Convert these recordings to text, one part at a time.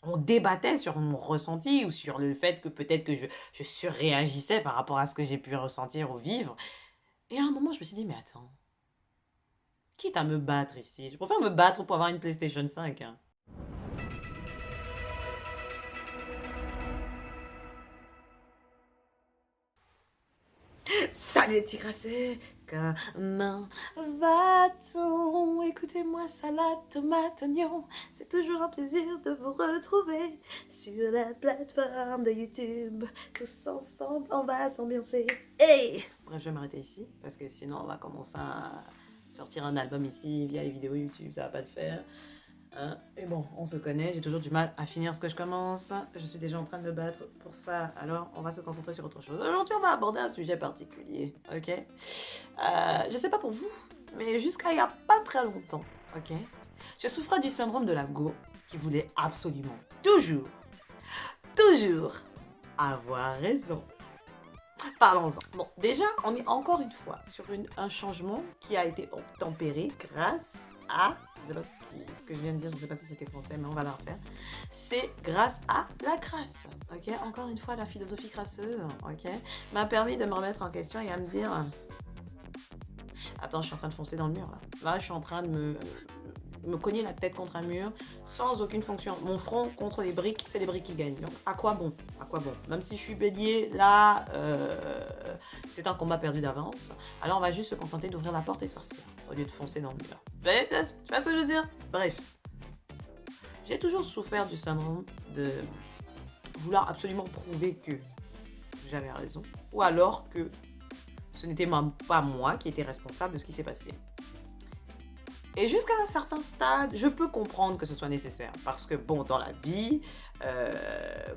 on débattait sur mon ressenti ou sur le fait que peut-être que je surréagissais par rapport à ce que j'ai pu ressentir ou vivre. Et à un moment, je me suis dit: «Mais attends, quitte à me battre ici, je préfère me battre pour avoir une PlayStation 5, hein». Salut les petits crasseux, comment va-t-on? Écoutez-moi, salade, tomate, oignon, c'est toujours un plaisir de vous retrouver sur la plateforme de YouTube. Tous ensemble, on va s'ambiancer. Hey! Bref, je vais m'arrêter ici, parce que sinon on va commencer à sortir un album ici via les vidéos YouTube, ça va pas le faire. Hein. Et bon, on se connaît, j'ai toujours du mal à finir ce que je commence. Je suis déjà en train de me battre pour ça, alors on va se concentrer sur autre chose. Aujourd'hui, on va aborder un sujet particulier, ok? Je sais pas pour vous, mais jusqu'à il y a pas très longtemps, ok? Je souffrais du syndrome de la go qui voulait absolument, toujours avoir raison. Parlons-en. Bon, déjà, on est encore une fois sur un changement qui a été tempéré grâce à, je sais pas ce que je viens de dire, je sais pas si c'était français, mais on va la refaire. C'est grâce à la crasse, ok? Encore une fois, la philosophie crasseuse, ok? M'a permis de me remettre en question et à me dire, attends, je suis en train de foncer dans le mur là. Là, je suis en train de me cogner la tête contre un mur sans aucune fonction. Mon front contre les briques, c'est les briques qui gagnent. Donc, à quoi bon? À quoi bon? Même si je suis bélier, là, c'est un combat perdu d'avance. Alors, on va juste se contenter d'ouvrir la porte et sortir, au lieu de foncer dans le mur. Tu vois ce que je veux dire? Bref. J'ai toujours souffert du syndrome de vouloir absolument prouver que j'avais raison. Ou alors que ce n'était pas moi qui étais responsable de ce qui s'est passé. Et jusqu'à un certain stade, je peux comprendre que ce soit nécessaire. Parce que, bon, dans la vie,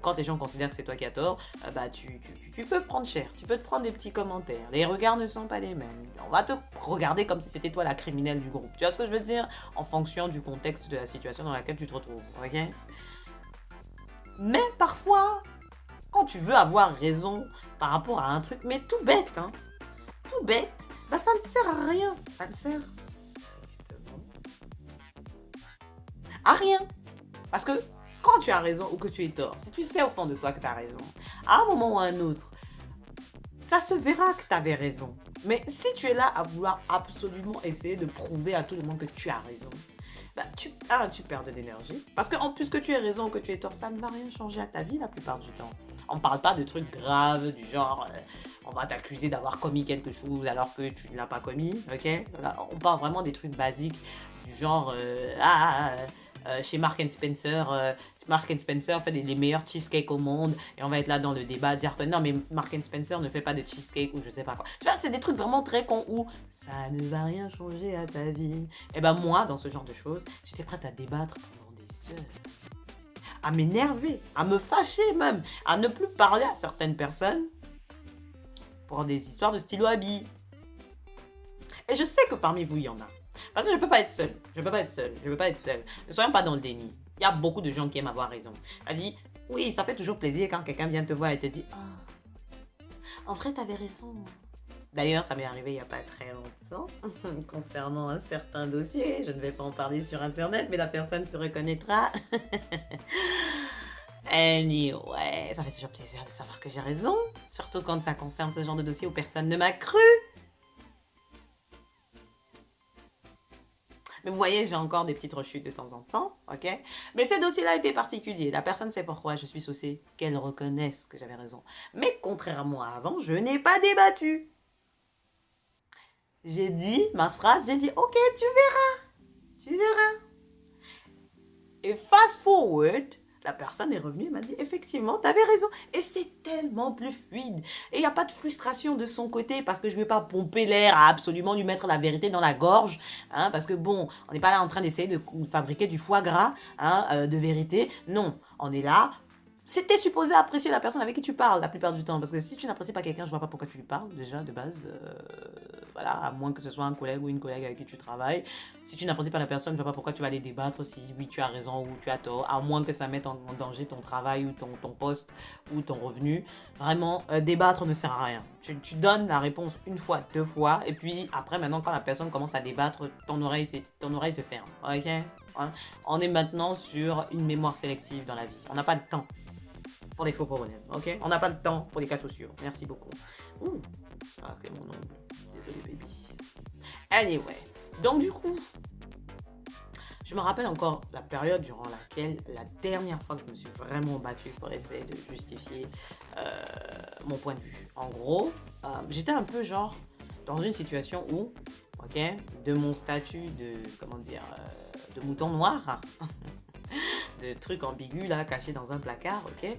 quand les gens considèrent que c'est toi qui as tort, bah, tu peux prendre cher. Tu peux te prendre des petits commentaires. Les regards ne sont pas les mêmes. On va te regarder comme si c'était toi la criminelle du groupe. Tu vois ce que je veux dire? En fonction du contexte de la situation dans laquelle tu te retrouves. Ok? Mais parfois, quand tu veux avoir raison par rapport à un truc, mais tout bête, hein, tout bête, bah, ça ne sert à rien. Ça ne sert à rien. Parce que quand tu as raison ou que tu es tort, si tu sais au fond de toi que tu as raison, à un moment ou à un autre, ça se verra que tu avais raison. Mais si tu es là à vouloir absolument essayer de prouver à tout le monde que tu as raison, bah, tu perds de l'énergie. Parce qu'en plus que tu aies raison ou que tu aies tort, ça ne va rien changer à ta vie la plupart du temps. On ne parle pas de trucs graves du genre on va t'accuser d'avoir commis quelque chose alors que tu ne l'as pas commis, ok? Là, on parle vraiment des trucs basiques du genre chez Mark Spencer fait les meilleurs cheesecakes au monde et on va être là dans le débat dire que non mais Mark Spencer ne fait pas de cheesecake ou je sais pas quoi. Tu vois, c'est des trucs vraiment très cons où ça ne va rien changer à ta vie. Et ben moi, dans ce genre de choses, j'étais prête à débattre pendant des heures, à m'énerver, à me fâcher même, à ne plus parler à certaines personnes pour des histoires de stylo à billes. Et je sais que parmi vous, il y en a. Parce que je ne peux pas être seule. Je ne peux pas être seule. Je ne peux pas être seule. Ne soyons pas dans le déni. Il y a beaucoup de gens qui aiment avoir raison. Elle dit, oui, ça fait toujours plaisir quand quelqu'un vient te voir et te dit, ah, en vrai, t'avais raison. D'ailleurs, ça m'est arrivé il n'y a pas très longtemps, concernant un certain dossier. Je ne vais pas en parler sur Internet, mais la personne se reconnaîtra. Anyway, ça fait toujours plaisir de savoir que j'ai raison. Surtout quand ça concerne ce genre de dossier où personne ne m'a cru. Mais vous voyez, j'ai encore des petites rechutes de temps en temps, ok? Mais ce dossier-là était particulier. La personne sait pourquoi je suis saucée, qu'elle reconnaisse que j'avais raison. Mais contrairement à avant, je n'ai pas débattu. J'ai dit ma phrase, j'ai dit, ok, tu verras. Et fast forward, la personne est revenue et m'a dit, effectivement, tu avais raison. Et c'est tellement plus fluide. Et il n'y a pas de frustration de son côté parce que je ne vais pas pomper l'air à absolument lui mettre la vérité dans la gorge. Hein, parce que bon, on n'est pas là en train d'essayer de fabriquer du foie gras de vérité. Non, on est là. C'était supposé apprécier la personne avec qui tu parles la plupart du temps. Parce que si tu n'apprécies pas quelqu'un, je vois pas pourquoi tu lui parles déjà de base. Voilà, à moins que ce soit un collègue ou une collègue avec qui tu travailles. Si tu n'apprécies pas la personne, je vois pas pourquoi tu vas aller débattre si oui tu as raison ou tu as tort. À moins que ça mette en danger ton travail ou ton poste ou ton revenu. Vraiment, débattre ne sert à rien. Tu donnes la réponse une fois, deux fois. Et puis après, maintenant, quand la personne commence à débattre, ton oreille se ferme. Ok? hein. On est maintenant sur une mémoire sélective dans la vie. On n'a pas le temps pour les faux problèmes, ok? On n'a pas le temps pour les cas sociaux. Merci beaucoup. Ouh, ah, c'est mon nom. Désolé, baby. Anyway, donc du coup, je me rappelle encore la période durant laquelle, la dernière fois que je me suis vraiment battue pour essayer de justifier mon point de vue. En gros, j'étais un peu genre dans une situation où, ok, de mon statut de, comment dire, de mouton noir, de truc ambigu là, caché dans un placard, ok,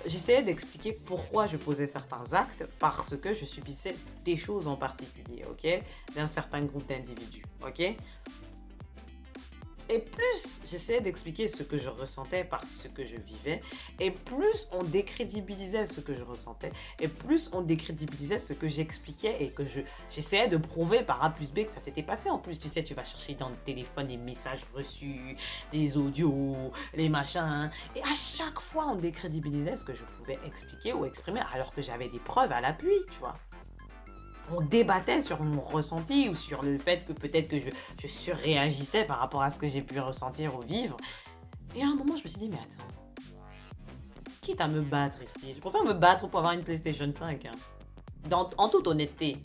j'essayais d'expliquer pourquoi je posais certains actes parce que je subissais des choses en particulier, ok, d'un certain groupe d'individus, ok. Et plus j'essayais d'expliquer ce que je ressentais par ce que je vivais, et plus on décrédibilisait ce que je ressentais, et plus on décrédibilisait ce que j'expliquais et que j'essayais de prouver par A plus B que ça s'était passé. En plus, tu sais, tu vas chercher dans le téléphone les messages reçus, les audios, les machins, et à chaque fois on décrédibilisait ce que je pouvais expliquer ou exprimer alors que j'avais des preuves à l'appui, tu vois. On débattait sur mon ressenti ou sur le fait que peut-être que je surréagissais par rapport à ce que j'ai pu ressentir ou vivre. Et à un moment, je me suis dit, mais attends, quitte à me battre ici, je préfère me battre pour avoir une PlayStation 5. Hein. En toute honnêteté,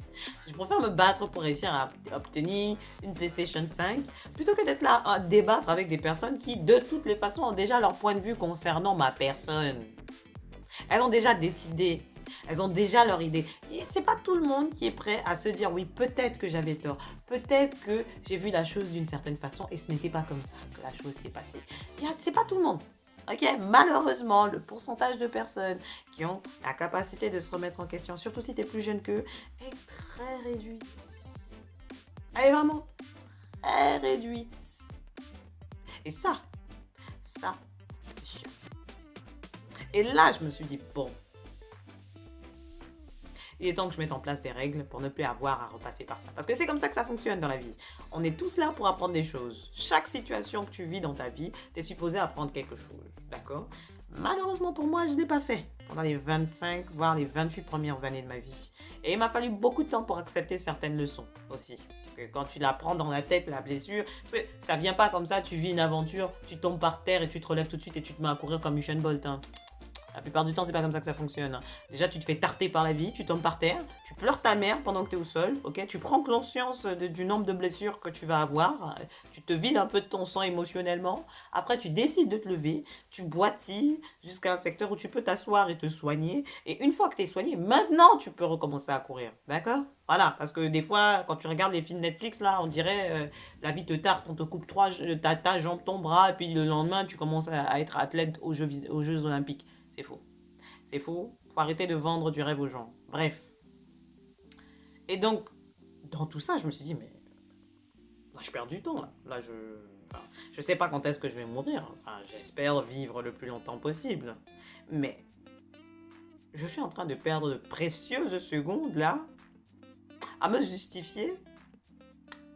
je préfère me battre pour réussir à obtenir une PlayStation 5 plutôt que d'être là à débattre avec des personnes qui, de toutes les façons, ont déjà leur point de vue concernant ma personne. Elles ont déjà décidé. Elles ont déjà leur idée. C'est pas tout le monde qui est prêt à se dire oui, peut-être que j'avais tort. Peut-être que j'ai vu la chose d'une certaine façon et ce n'était pas comme ça que la chose s'est passée. C'est pas tout le monde. Ok, malheureusement, le pourcentage de personnes qui ont la capacité de se remettre en question, surtout si tu es plus jeune qu'eux, est très réduite. Elle est vraiment très réduite. Et ça, c'est chiant. Et là, je me suis dit, bon, il est temps que je mette en place des règles pour ne plus avoir à repasser par ça. Parce que c'est comme ça que ça fonctionne dans la vie. On est tous là pour apprendre des choses. Chaque situation que tu vis dans ta vie, tu es supposé apprendre quelque chose. D'accord? Malheureusement pour moi, je ne l'ai pas fait pendant les 25, voire les 28 premières années de ma vie. Et il m'a fallu beaucoup de temps pour accepter certaines leçons aussi. Parce que quand tu la prends dans la tête, la blessure, ça ne vient pas comme ça, tu vis une aventure, tu tombes par terre et tu te relèves tout de suite et tu te mets à courir comme Usain Bolt. Hein. La plupart du temps, c'est pas comme ça que ça fonctionne. Déjà, tu te fais tarter par la vie, tu tombes par terre, tu pleures ta mère pendant que tu es au sol, ok? Tu prends conscience du nombre de blessures que tu vas avoir, tu te vides un peu de ton sang émotionnellement. Après, tu décides de te lever, tu boitilles jusqu'à un secteur où tu peux t'asseoir et te soigner. Et une fois que tu es soigné, maintenant, tu peux recommencer à courir, d'accord? Voilà, parce que des fois, quand tu regardes les films Netflix, là, on dirait la vie te tarte, on te coupe ta jambe, ton bras, et puis le lendemain, tu commences à être athlète aux Jeux Olympiques. C'est faux. C'est faux. Faut arrêter de vendre du rêve aux gens. Bref. Et donc, dans tout ça, je me suis dit, mais là, je perds du temps. Là je sais pas quand est-ce que je vais mourir. Enfin, j'espère vivre le plus longtemps possible. Mais je suis en train de perdre de précieuses secondes, là, à me justifier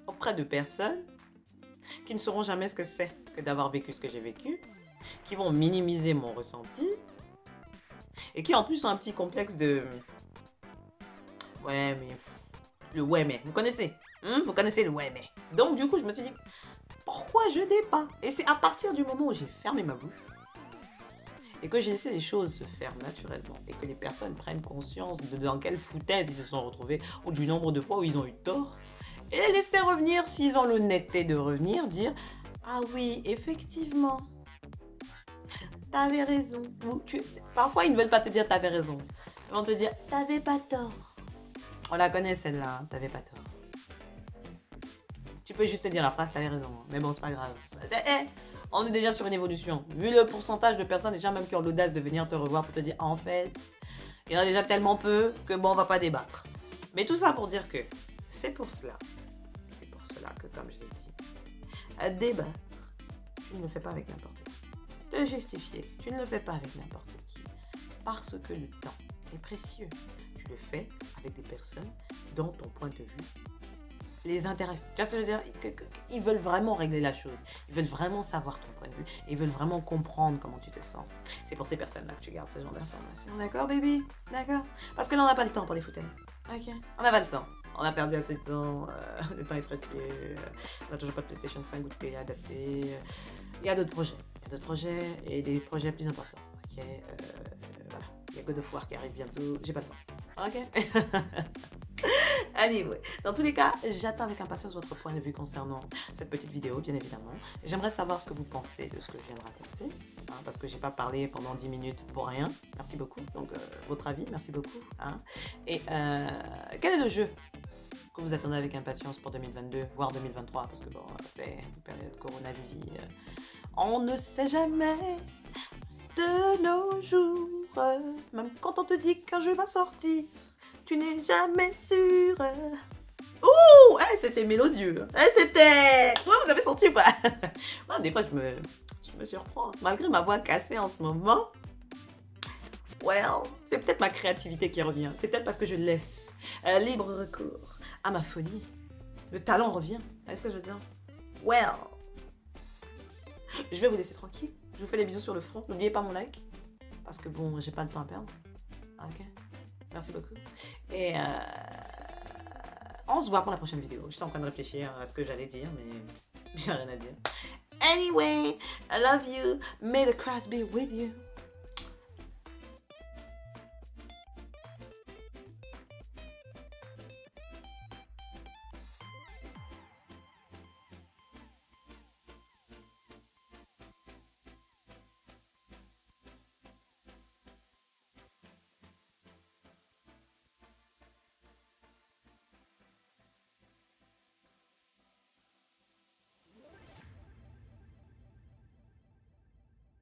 auprès de personnes qui ne sauront jamais ce que c'est que d'avoir vécu ce que j'ai vécu, qui vont minimiser mon ressenti, et qui en plus ont un petit complexe de... Ouais, mais... Le ouais, mais. Vous connaissez vous connaissez le ouais, mais. Donc, du coup, je me suis dit, pourquoi je n'ai pas? Et c'est à partir du moment où j'ai fermé ma bouche et que j'ai laissé les choses se faire naturellement et que les personnes prennent conscience de dans quelle foutaise ils se sont retrouvés ou du nombre de fois où ils ont eu tort et les laisser revenir s'ils ont l'honnêteté de revenir, dire ah oui, effectivement, t'avais raison. Parfois, ils ne veulent pas te dire t'avais raison. Ils vont te dire t'avais pas tort. On la connaît celle-là, hein, t'avais pas tort. Tu peux juste te dire la phrase t'avais raison. Hein. Mais bon, c'est pas grave. On est déjà sur une évolution. Vu le pourcentage de personnes déjà même qui ont l'audace de venir te revoir pour te dire en fait, il y en a déjà tellement peu que bon, on va pas débattre. Mais tout ça pour dire que c'est pour cela que comme je l'ai dit, débattre, tu ne le fais pas avec n'importe qui. Te justifier, tu ne le fais pas avec n'importe qui. Parce que le temps est précieux. Tu le fais avec des personnes dont ton point de vue les intéresse. Tu vois ce que je veux dire? Ils veulent vraiment régler la chose. Ils veulent vraiment savoir ton point de vue. Et ils veulent vraiment comprendre comment tu te sens. C'est pour ces personnes-là que tu gardes ce genre d'informations. D'accord, baby? D'accord? Parce que là, on n'a pas le temps pour les foutaises. Ok? On n'a pas le temps. On a perdu assez de temps, le temps est précieux. On n'a toujours pas de PlayStation 5 ou de télé adaptée. Il y a d'autres projets. Il y a d'autres projets et des projets plus importants. Ok, voilà. Il y a God of War qui arrive bientôt. J'ai pas le temps. Ok. Anyway, dans tous les cas, j'attends avec impatience votre point de vue concernant cette petite vidéo, bien évidemment. J'aimerais savoir ce que vous pensez de ce que je viens de raconter, hein, parce que j'ai pas parlé pendant 10 minutes pour rien. Merci beaucoup. Donc, votre avis, merci beaucoup. Hein. Et quel est le jeu que vous attendez avec impatience pour 2022, voire 2023, parce que bon, c'est une période coronavirus. On ne sait jamais de nos jours, même quand on te dit qu'un jeu va sortir. Tu n'es jamais sûr. Ouh, hey, c'était mélodieux. Hey, c'était... Ouais, vous avez senti ou pas? Ouais, des fois, je me surprends. Malgré ma voix cassée en ce moment. Well, c'est peut-être ma créativité qui revient. C'est peut-être parce que je laisse libre recours à ma folie. Le talent revient. Est-ce que je veux dire? Well. Je vais vous laisser tranquille. Je vous fais des bisous sur le front. N'oubliez pas mon like. Parce que bon, j'ai pas le temps à perdre. Ok. Merci beaucoup. Et on se voit pour la prochaine vidéo. Je suis en train de réfléchir à ce que j'allais dire, mais j'ai rien à dire. Anyway, I love you. May the cross be with you.